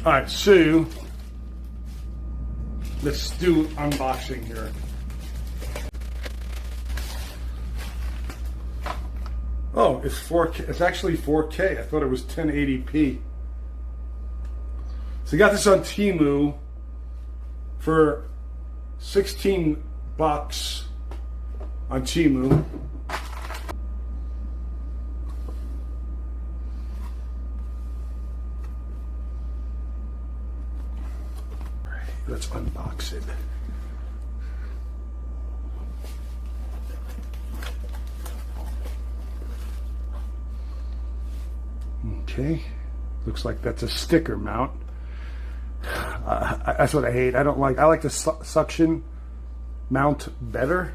Alright, so let's do unboxing here. Oh, it's 4K. It's actually 4K. I thought it was 1080p. So you got this on Temu for $16 on Temu. Let's unbox it. Okay, looks like that's a sticker mount. That's what I hate. I like the suction mount better,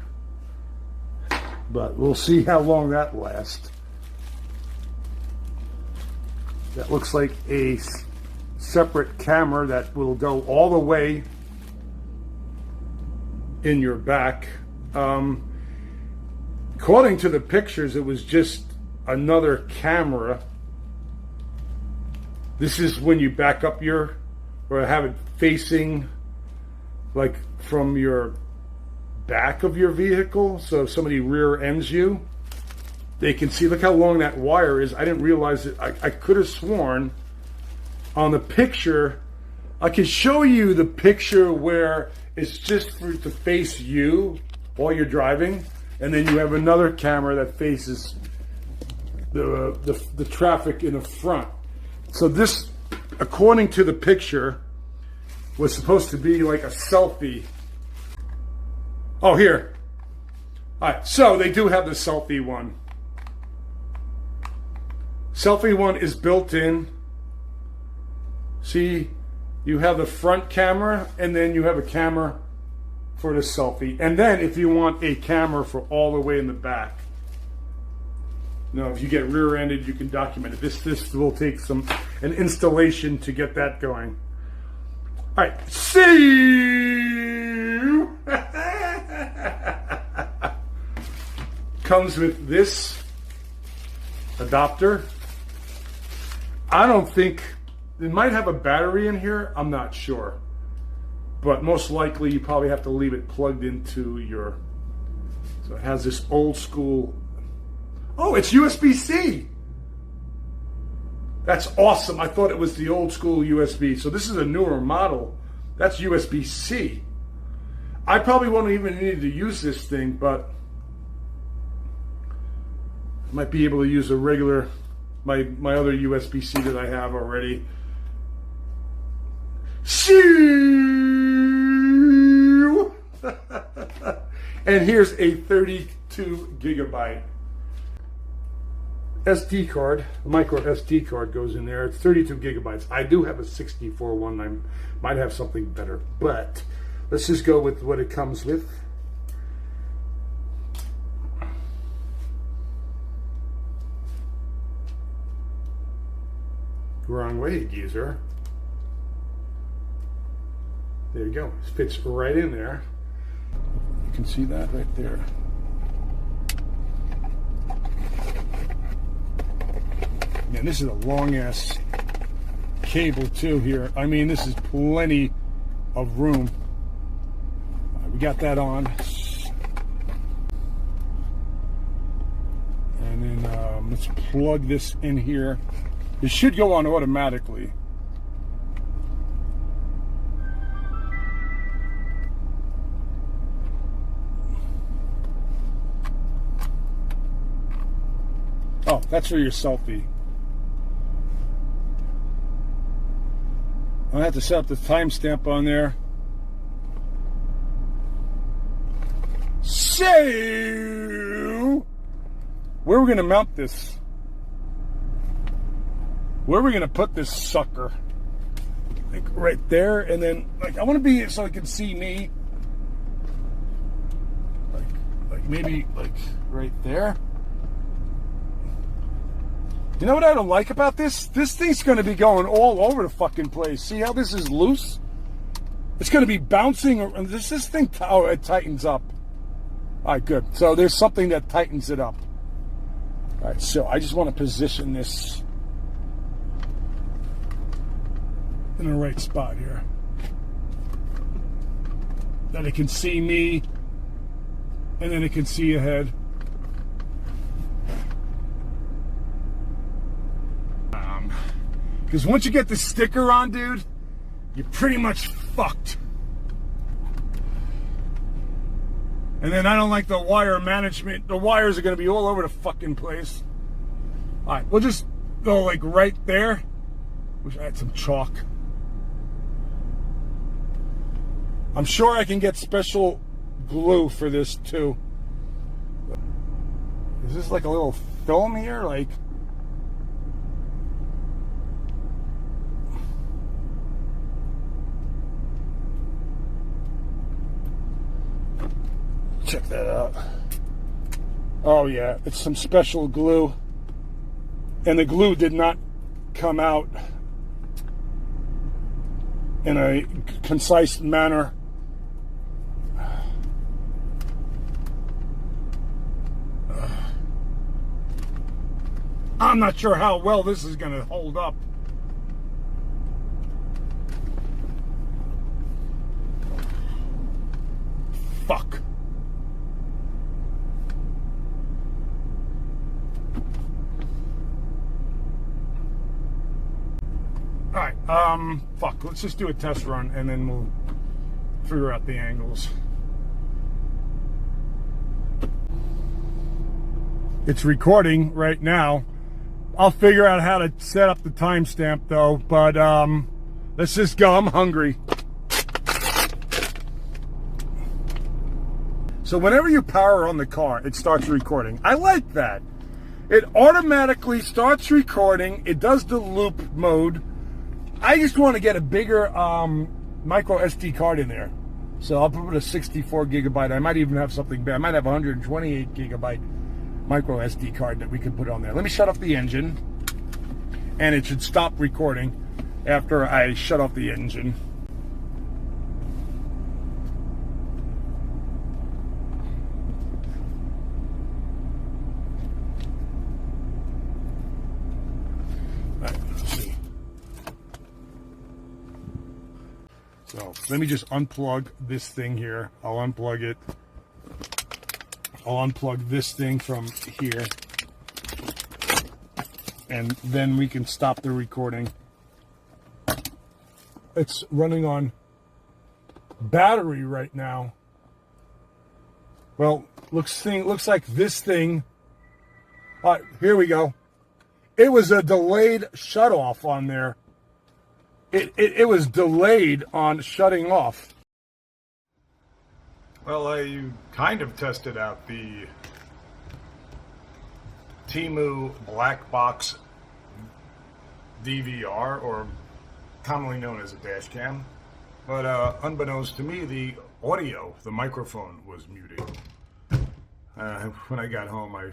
but we'll see how long that lasts. That looks like a separate camera that will go all the way in your back. According to the pictures, it was just another camera. This is when you back up or have it facing like from your back of your vehicle. So if somebody rear ends you, they can see, look how long that wire is. I didn't realize it. I could have sworn on the picture, I can show you the picture where it's just to face you while you're driving, and then you have another camera that faces the traffic in the front. So this, according to the picture, was supposed to be like a selfie. Oh, here. All right, so they do have the selfie one. Selfie one is built in. See, you have the front camera, and then you have a camera for the selfie. And then if you want a camera for all the way in the back, if you get rear-ended, you can document it. This will take an installation to get that going. All right, see you. Comes with this adapter. I don't think. It might have a battery in here, I'm not sure. But most likely you probably have to leave it plugged into your... So it has this old school... Oh, it's USB-C! That's awesome. I thought it was the old school USB. So this is a newer model. That's USB-C. I probably won't even need to use this thing, but... I might be able to use a regular... My other USB-C that I have already. Shoo! And here's a 32 gigabyte SD card, micro SD card goes in there. It's 32 gigabytes. I do have a 64 one. I might have something better, but let's just go with what it comes with. Wrong way, geezer. There you go. It fits right in there. You can see that right there. Man, this is a long ass cable too here. I mean, this is plenty of room. We got that on. And then let's plug this in here. It should go on automatically. Oh, that's for your selfie. I'll have to set up the timestamp on there. So, where are we going to mount this? Where are we going to put this sucker? Like right there, and then like I want to be so I can see me. Like maybe like right there. You know what I don't like about this? This thing's going to be going all over the fucking place. See how this is loose? It's going to be bouncing. This thing, oh, it tightens up. All right, good. So there's something that tightens it up. All right, so I just want to position this in the right spot here. That it can see me, and then it can see ahead. Because once you get the sticker on, dude, you're pretty much fucked. And then I don't like the wire management. The wires are going to be all over the fucking place. All right, we'll just go like right there. Wish I had some chalk. I'm sure I can get special glue for this too. Is this like a little film here? Like, check that out. Oh yeah, it's some special glue. And the glue did not come out in a concise manner. I'm not sure how well this is going to hold up. Fuck. Alright, fuck. Let's just do a test run and then we'll figure out the angles. It's recording right now. I'll figure out how to set up the timestamp though, but let's just go. I'm hungry. So whenever you power on the car, it starts recording. I like that. It automatically starts recording. It does the loop mode. I just want to get a bigger micro SD card in there. So I'll put a 64 gigabyte. I might even have something bad. I might have a 128 gigabyte micro SD card that we can put on there. Let me shut off the engine, and it should stop recording after I shut off the engine. All right, let's see. So let me just unplug this thing here. I'll unplug it. I'll unplug this thing from here, and then we can stop the recording. It's running on battery right now. Well, looks like this thing. All right, here we go. It was a delayed shut off on there. It was delayed on shutting off. Well, I kind of tested out the Temu BlackBOX DVR, or commonly known as a dash cam. But unbeknownst to me, the audio, the microphone, was muted. When I got home, I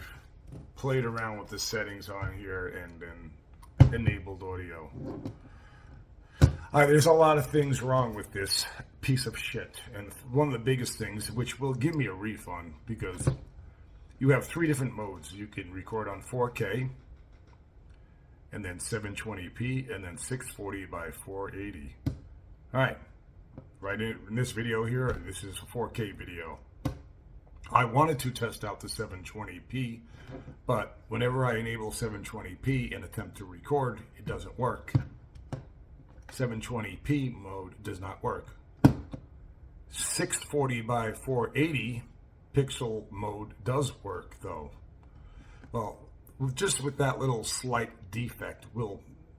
played around with the settings on here and then enabled audio. There's a lot of things wrong with this piece of shit, and one of the biggest things, which will give me a refund, because you have 3 different modes. You can record on 4K, and then 720p, and then 640 by 480. Alright, right in this video here, this is a 4K video. I wanted to test out the 720p, but whenever I enable 720p and attempt to record, it doesn't work. 720p mode does not work. 640 by 480 pixel mode does work though. Well, just with that little slight defect,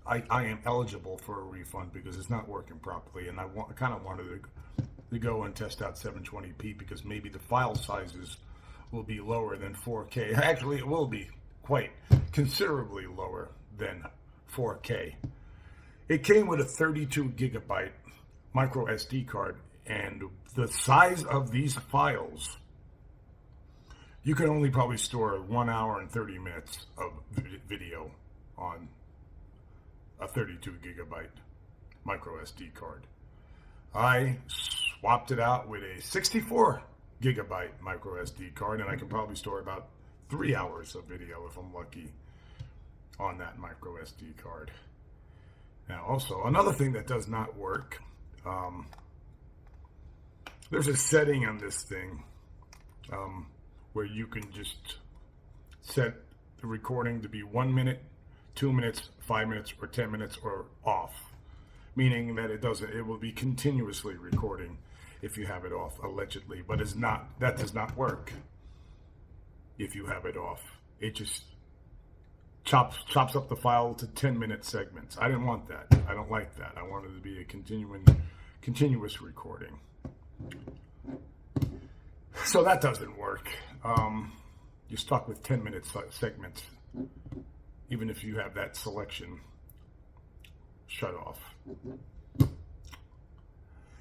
I am eligible for a refund because it's not working properly, and I kind of wanted to go and test out 720p because maybe the file sizes will be lower than 4K. Actually, it will be quite considerably lower than 4K. It came with a 32 gigabyte micro SD card, and the size of these files, you can only probably store 1 hour and 30 minutes of video on a 32 gigabyte micro SD card. I swapped it out with a 64 gigabyte micro SD card, and I can probably store about 3 hours of video if I'm lucky on that micro SD card. Now, also, another thing that does not work, there's a setting on this thing where you can just set the recording to be 1 minute, 2 minutes, 5 minutes, or 10 minutes, or off. Meaning that it will be continuously recording if you have it off, allegedly. But that does not work if you have it off. It just chops up the file to 10-minute segments. I didn't want that. I don't like that. I wanted it to be a continuous recording. So that doesn't work. You're stuck with 10-minute segments, even if you have that selection shut off.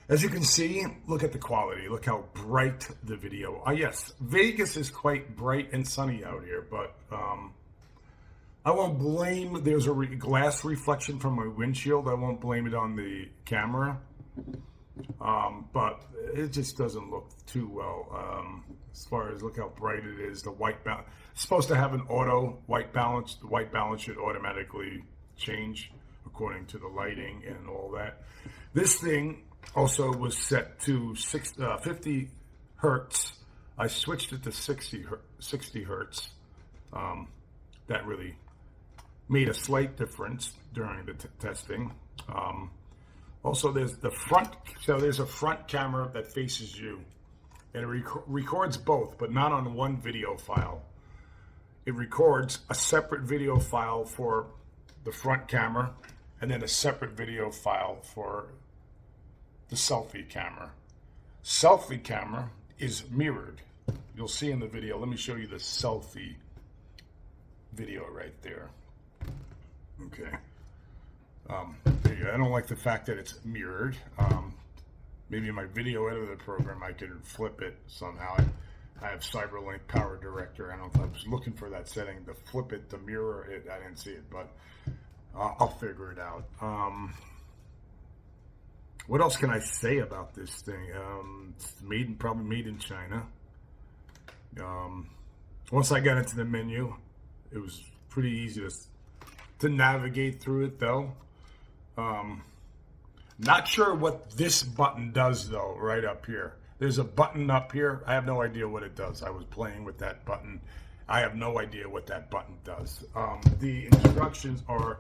As you can see, look at the quality. Look how bright the video. Yes, Vegas is quite bright and sunny out here, but I won't blame, there's a glass reflection from my windshield. I won't blame it on the camera. But it just doesn't look too well. As far as look how bright it is, the white balance. It's supposed to have an auto white balance. The white balance should automatically change according to the lighting and all that. This thing also was set to 50 hertz. I switched it to 60 hertz. That really made a slight difference during the testing. Also, there's a front camera that faces you, and it records both, but not on one video file. It records a separate video file for the front camera, and then a separate video file for the selfie camera. Selfie camera is mirrored. You'll see in the video. Let me show you the selfie video right there. Okay. I don't like the fact that it's mirrored. Maybe in my video editor program I could flip it somehow. I have CyberLink Power Director. I was looking for that setting to flip it, to mirror it. I didn't see it, but I'll figure it out. What else can I say about this thing? It's probably made in China. Once I got into the menu, it was pretty easy to navigate through it, though. Not sure what this button does, though, right up here. There's a button up here. I have no idea what it does. I was playing with that button. I have no idea what that button does. The instructions are,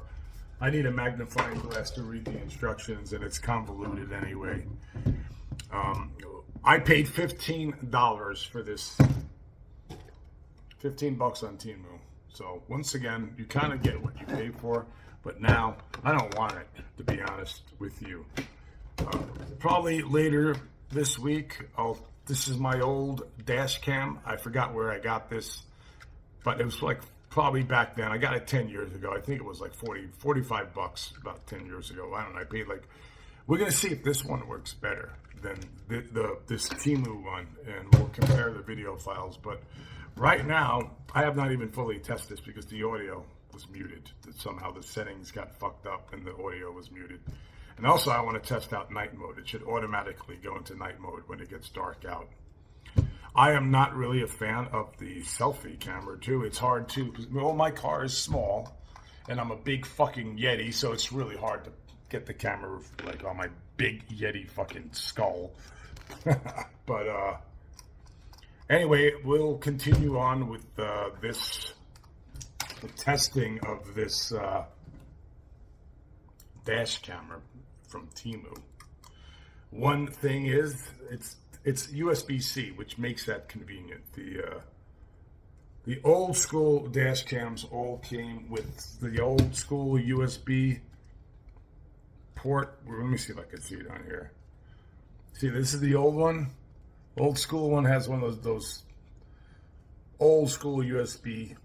I need a magnifying glass to read the instructions, and it's convoluted anyway. I paid $15 for this. $15 on Temu. So once again, you kind of get what you pay for, but now I don't want it, to be honest with you. Probably later this week, this is my old DashCam. I forgot where I got this, but it was like probably back then. I got it 10 years ago. I think it was like $45 about 10 years ago. I don't know. I paid we're going to see if this one works better than this Temu one, and we'll compare the video files. But right now, I have not even fully tested this because the audio was muted. Somehow the settings got fucked up and the audio was muted. And also, I want to test out night mode. It should automatically go into night mode when it gets dark out. I am not really a fan of the selfie camera, too. It's hard, too, because my car is small, and I'm a big fucking Yeti, so it's really hard to get the camera on my big Yeti fucking skull. But anyway, we'll continue on with the testing of this dash camera from Temu. One thing is, it's USB-C, which makes that convenient. The old school dash cams all came with the old school USB port. Let me see if I can see it on here. See, this is the old one. Old school one has one of those old school USB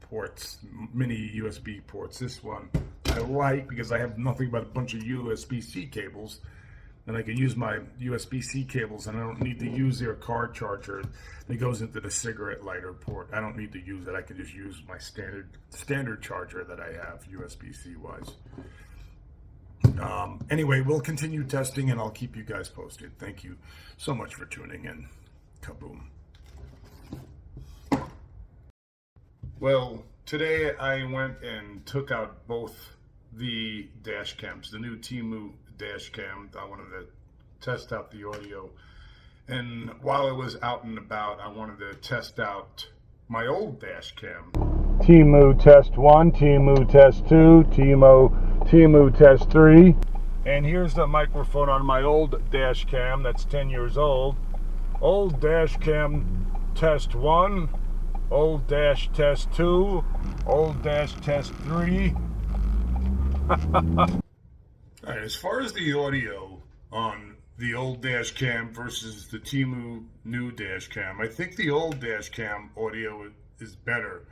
ports, mini USB ports. This one I like because I have nothing but a bunch of USB-C cables, and I can use my USB-C cables, and I don't need to use their car charger that goes into the cigarette lighter port. I don't need to use it. I can just use my standard charger that I have, USB-C wise. Anyway, we'll continue testing, and I'll keep you guys posted. Thank you so much for tuning in. Kaboom. Well, today I went and took out both the dash cams, the new Temu DashCam. I wanted to test out the audio. And while I was out and about, I wanted to test out my old dash cam. Temu test 1, Temu test 2, Temu test 3. And here's the microphone on my old dash cam that's 10 years old. Old dash cam test 1, old dash test 2, old dash test 3. Alright, as far as the audio on the old dash cam versus the Temu new dash cam, I think the old dash cam audio is better.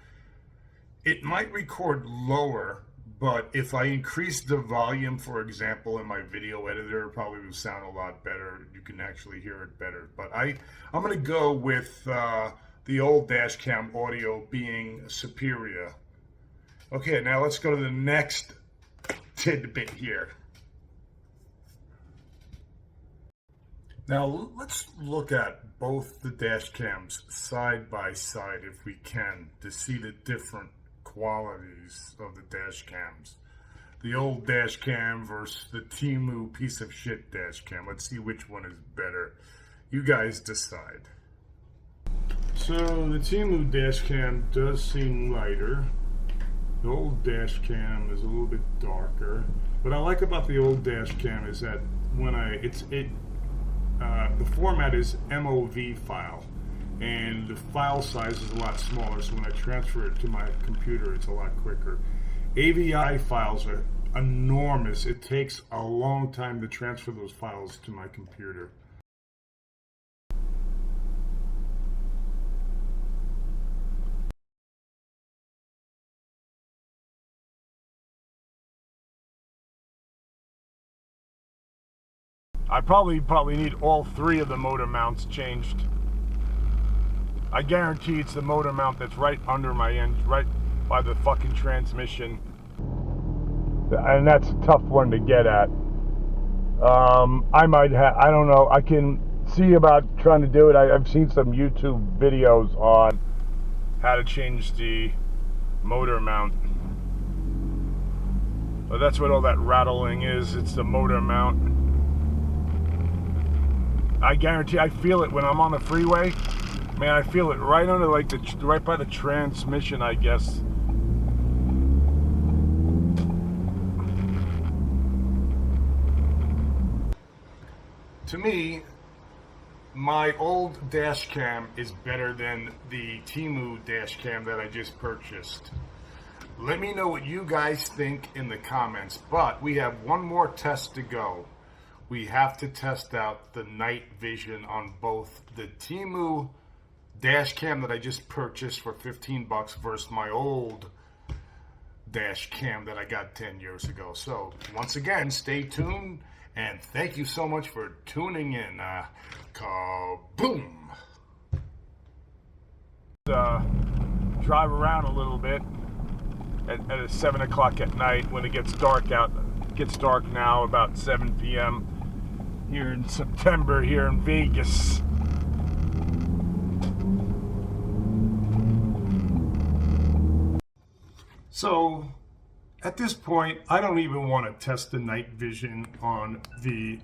It might record lower, but if I increase the volume, for example, in my video editor, it probably would sound a lot better. You can actually hear it better. But I'm going to go with the old dash cam audio being superior. Okay, now let's go to the next tidbit here. Now let's look at both the dash cams side by side if we can, to see the different qualities of the dash cams. The old dash cam versus the Temu piece of shit dash cam. Let's see which one is better. You guys decide. So the Temu dash cam does seem lighter. The old dash cam is a little bit darker. What I like about the old dash cam is that when the format is MOV file, and the file size is a lot smaller, so when I transfer it to my computer, it's a lot quicker. AVI files are enormous. It takes a long time to transfer those files to my computer. I probably need all 3 of the motor mounts changed. I guarantee it's the motor mount that's right under my engine, right by the fucking transmission. And that's a tough one to get at. I don't know, I can see about trying to do it. I've seen some YouTube videos on how to change the motor mount. But that's what all that rattling is. It's the motor mount. I guarantee I feel it when I'm on the freeway. Man, I feel it right under, like, right by the transmission, I guess. To me, my old dash cam is better than the Temu dash cam that I just purchased. Let me know what you guys think in the comments, but we have one more test to go. We have to test out the night vision on both the Temu dash cam that I just purchased for 15 bucks versus my old dash cam that I got 10 years ago. So once again, stay tuned, and thank you so much for tuning in. Kaboom! Drive around a little bit at 7 o'clock at night when it gets dark out. It gets dark now about 7 p.m. here in September here in Vegas. So at this point, I don't even want to test the night vision on the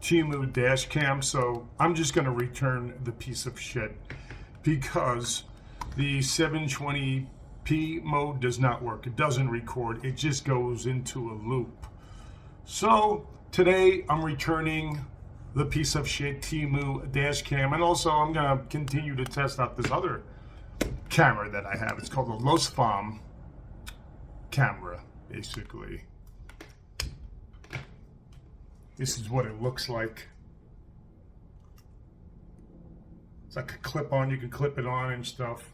Temu DashCam, so I'm just going to return the piece of shit because the 720p mode does not work. It doesn't record. It just goes into a loop. So today I'm returning the piece of shit Temu DashCam, and also I'm going to continue to test out this other camera that I have. It's called the Los Fam camera, basically. This is what it looks like. It's like a clip-on. You can clip it on and stuff.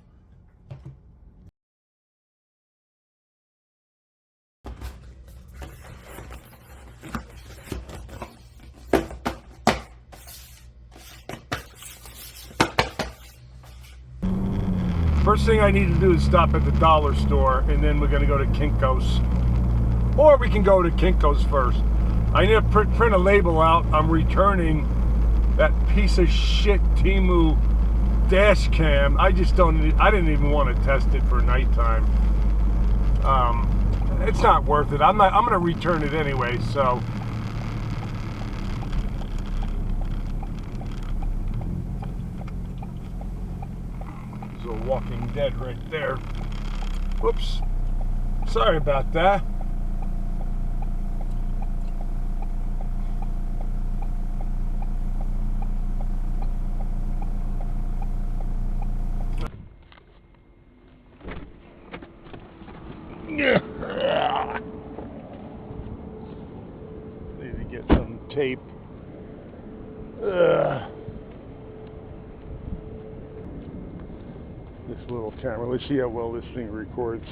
First thing I need to do is stop at the dollar store, and then we're going to go to Kinko's. Or we can go to Kinko's first. I need to print a label out. I'm returning that piece of shit Temu DashCam. I just don't. I didn't even want to test it for nighttime. it's not worth it. I'm going to return it anyway, so. There's a Walking Dead right there. Whoops. Sorry about that. Need to get some tape. This little camera. Let's see how well this thing records.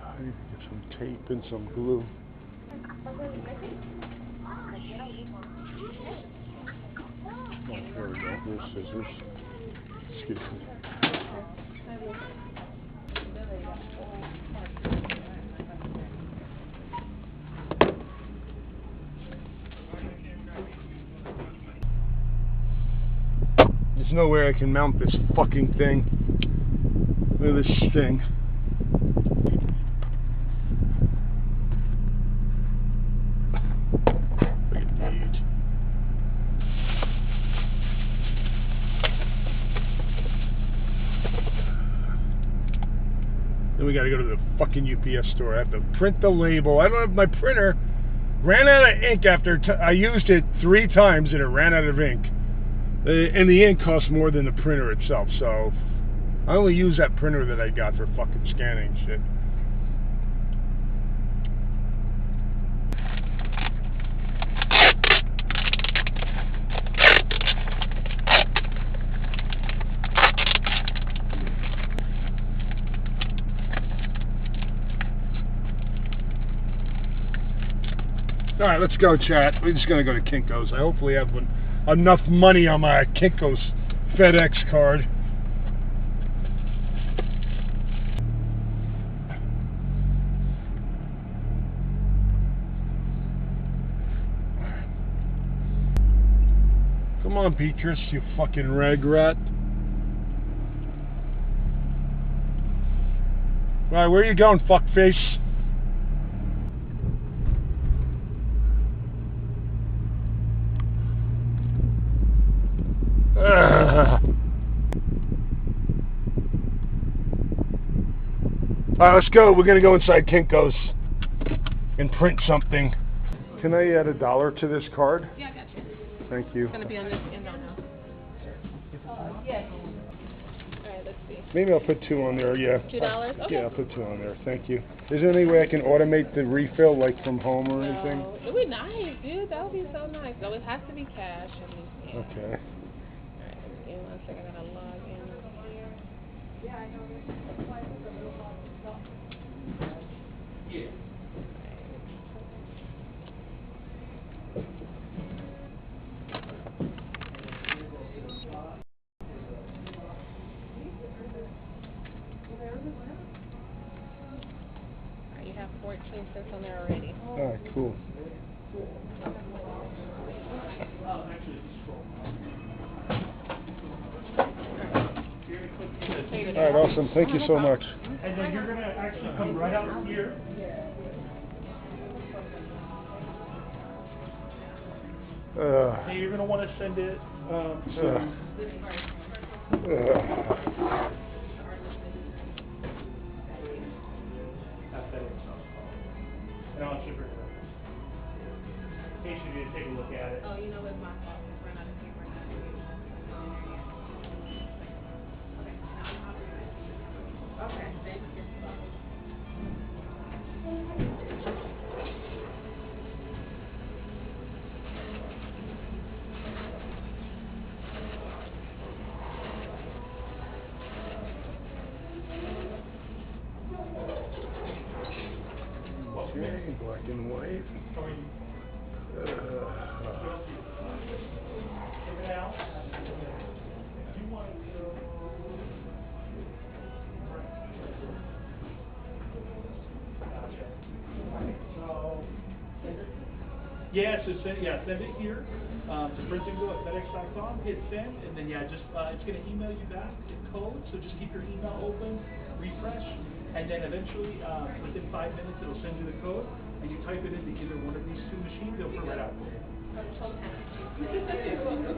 I need to get some tape and some glue. Oh, there we go. Here's scissors. Excuse me. There's no way I can mount this fucking thing. Look at this thing. Then we gotta go to the fucking UPS store. I have to print the label. I don't have my printer. Ran out of ink after I used it 3 times and it ran out of ink. And the ink costs more than the printer itself, so I only use that printer that I got for fucking scanning shit. Alright, let's go, chat. We're just going to go to Kinko's. I hopefully have enough money on my Kinko's FedEx card. Come on, Beatrice, you fucking rag rat. Alright, where are you going, fuckface? Alright, let's go. We're going to go inside Kinko's and print something. Can I add $1 to this card? Yeah, I got you. Thank you. It's going to be on this end now. Yes. Alright, let's see. Maybe I'll put 2 on there, yeah. $2? Okay. Yeah, I'll put 2 on there. Thank you. Is there any way I can automate the refill, like from home or anything? It would be nice, dude. That would be so nice. So it has to be cash. And Okay. Alright, give me 1 second. I got to log in here. Yeah, I know. Yeah. You have 14 cents on there already. Alright, cool. Alright, awesome. Thank you so much. And then you're going to actually come right out here. And you're going to want to send it to... And I'll ship it. In case you need to take a look at it. Oh, you know what, my fault. It's run out of paper now. Okay, thank you. Okay, black and white. Yeah, so send it here. The printing go at FedEx.com, hit send, and then yeah, just it's gonna email you back the code. So just keep your email open, refresh, and then eventually within 5 minutes it'll send you the code, and you type it into either one of these two machines. They'll print right out for you. I'm so happy. You're welcome.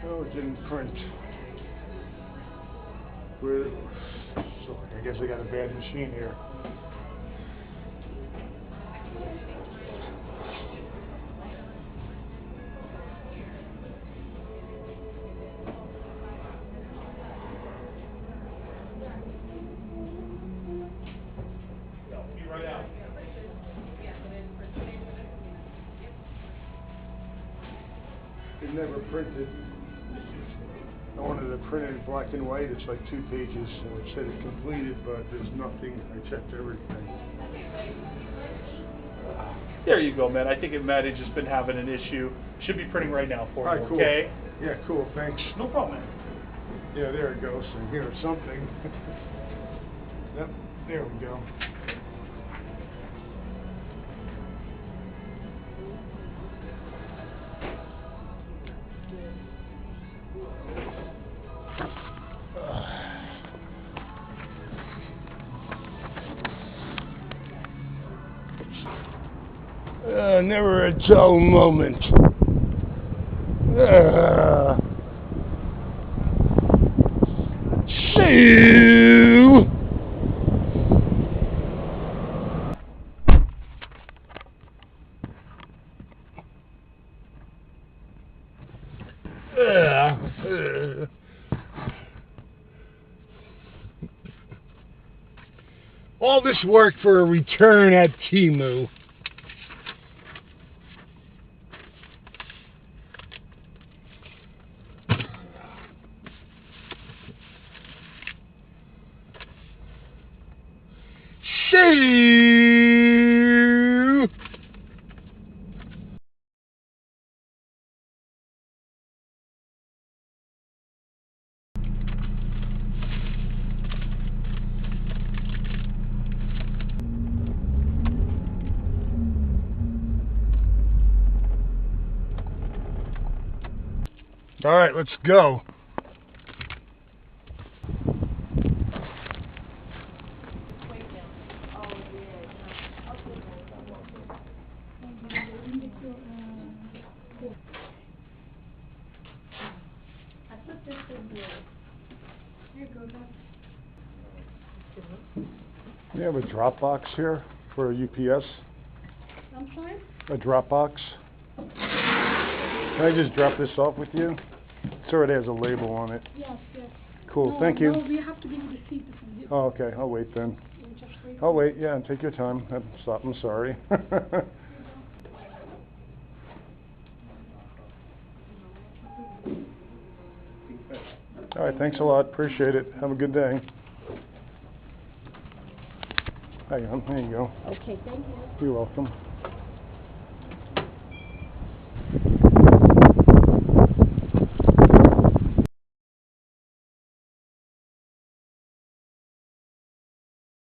Oh, it didn't print. So I guess I got a bad machine here. Be right out. It never printed. I wanted to print it in black and white. It's like 2 pages, and it said it completed, but there's nothing. I checked everything. There you go, man. I think it might have just been having an issue. Should be printing right now for All you. right, cool. Okay. Yeah, cool. Thanks. No problem, man. Yeah, there it goes. And here's something. Yep, there we go. Never a dull moment. See you. All this work for a return at Temu. See you. All right, let's go. You have a drop box here for a UPS? I'm sorry? A drop box? Can I just drop this off with you? It already has a label on it. Yes, yes. Cool, No, thank you. No, we have to give you the receipt from you. Oh, okay, I'll wait then. You just wait. I'll wait, yeah, and take your time. I'm sorry. All right, thanks a lot. Appreciate it. Have a good day. Hang on, there you go. Okay, thank you. You're welcome.